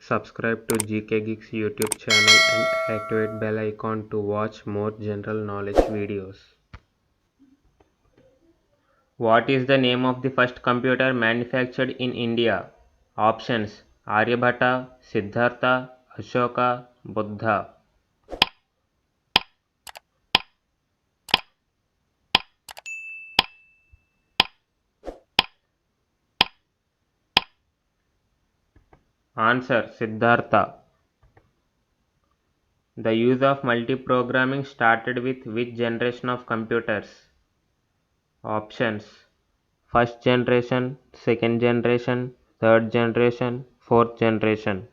Subscribe to GK Geeks YouTube channel and activate bell icon to watch more general knowledge videos. What is the name of the first computer manufactured in India? Options: Aryabhatta, Siddhartha, Ashoka, Buddha. Answer: Siddhartha. The use of multiprogramming started with which generation of computers? Options: first generation, second generation, third generation, fourth generation.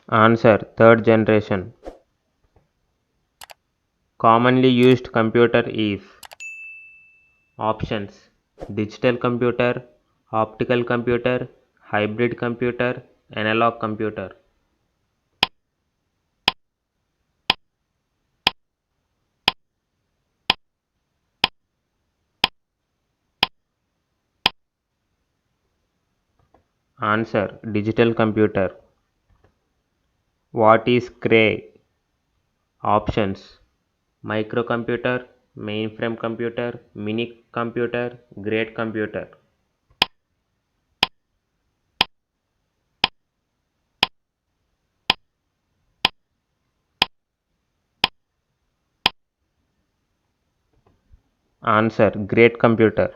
Answer: third generation. Commonly used computer is: options: digital computer, optical computer, hybrid computer, analog computer. Answer: digital computer. What is Cray? Options: microcomputer, mainframe computer, mini computer, great computer. Answer: great computer.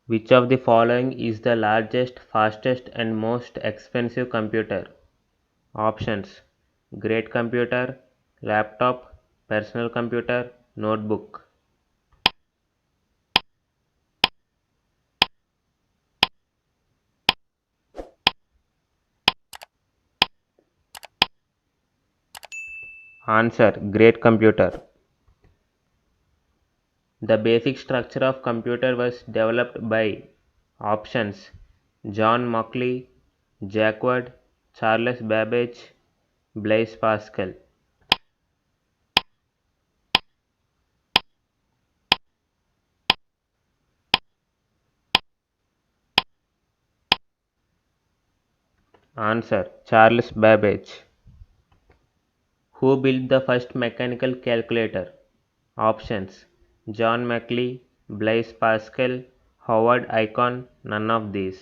Which of the following is the largest, fastest and most expensive computer? Options: great computer, laptop, personal computer, notebook. Answer: great computer. The basic structure of computer was developed by: options: John Mauchly, Jacquard, Charles Babbage, Blaise Pascal. Answer: Charles Babbage. Who built the first mechanical calculator? Options: John Mauchly, Blaise Pascal, Howard Aiken, none of these.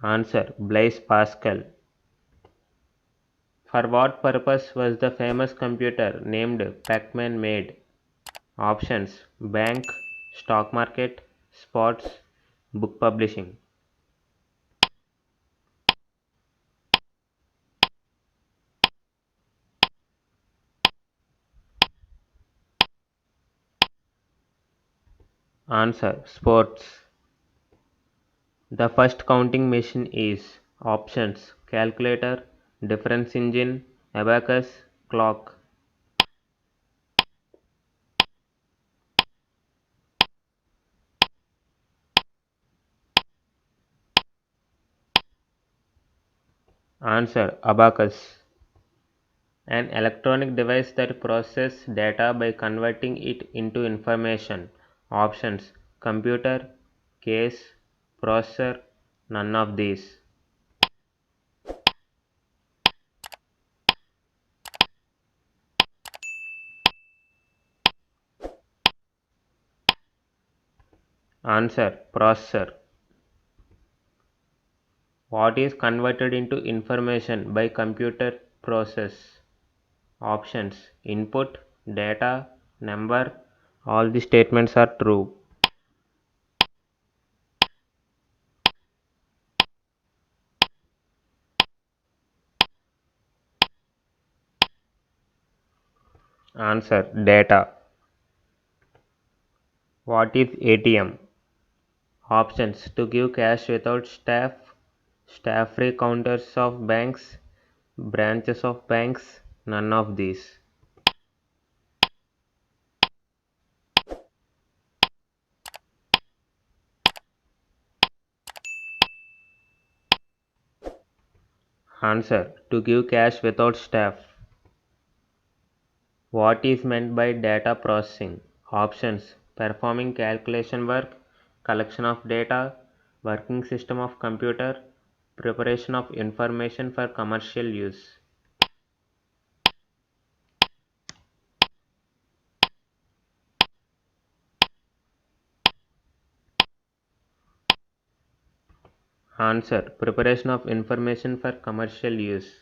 Answer: Blaise Pascal. For what purpose was the famous computer named Pac-Man made? Options: bank, stock market, sports, book publishing. Answer: sports. The first counting machine is: options: calculator, difference engine, abacus, clock. Answer: abacus. An electronic device that processes data by converting it into information. Options: computer, case, processor, none of these. Answer: processor. What is converted into information by computer process? Options: input, data, number. All the statements are true. Answer: data. What is ATM? Options: to give cash without staff, staff-free counters of banks, branches of banks, none of these. Answer. To give cash without staff. What is meant by data processing? Options. Performing calculation work, collection of data, working system of computer, preparation of information for commercial use. Answer. Preparation of information for commercial use.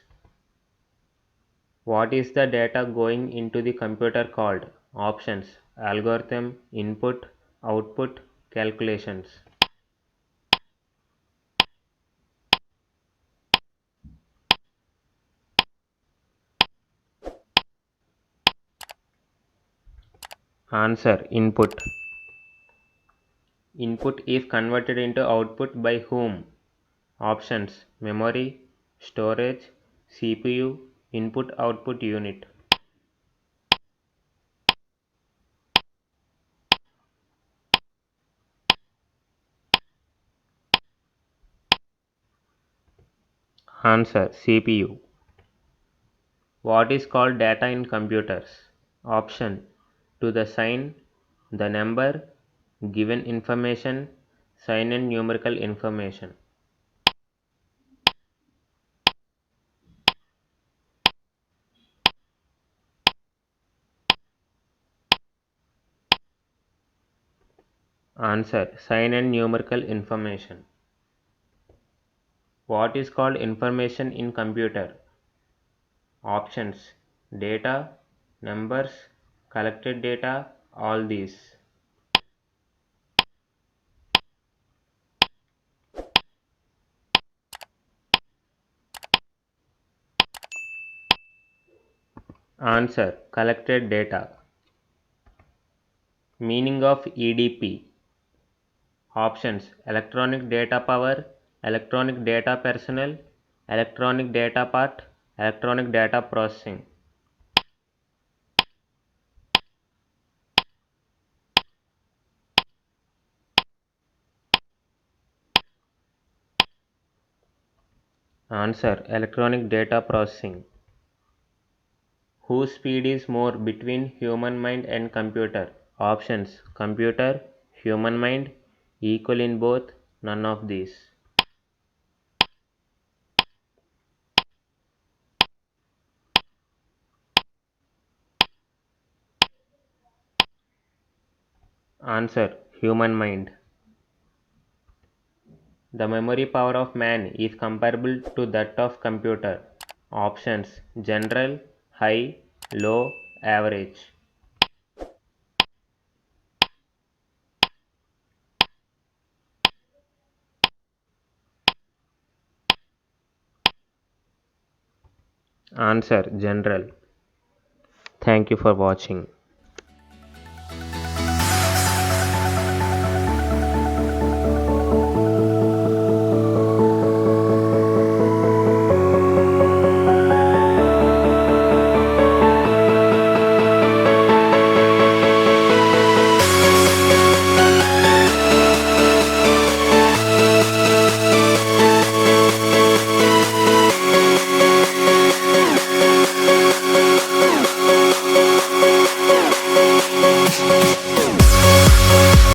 What is the data going into the computer called? Options. Algorithm, input, output, calculations. Answer. Input. Input is converted into output by whom? Options. Memory, storage, CPU, input-output unit. Answer. CPU. What is called data in computers? Option. To the sign, the number, given information, sign and numerical information. Answer. Sign and numerical information. What is called information in computer? Options. Data, numbers, collected data, all these. Answer. Collected data. Meaning of EDP. Options. Electronic data power, electronic data personnel, electronic data part, electronic data processing. Answer. Electronic data processing. Whose speed is more between human mind and computer? Options. Computer, human mind, equal in both, none of these. Answer. Human mind. The memory power of man is comparable to that of computer. Options. General, high, low, average. Answer. General. Thank you for watching.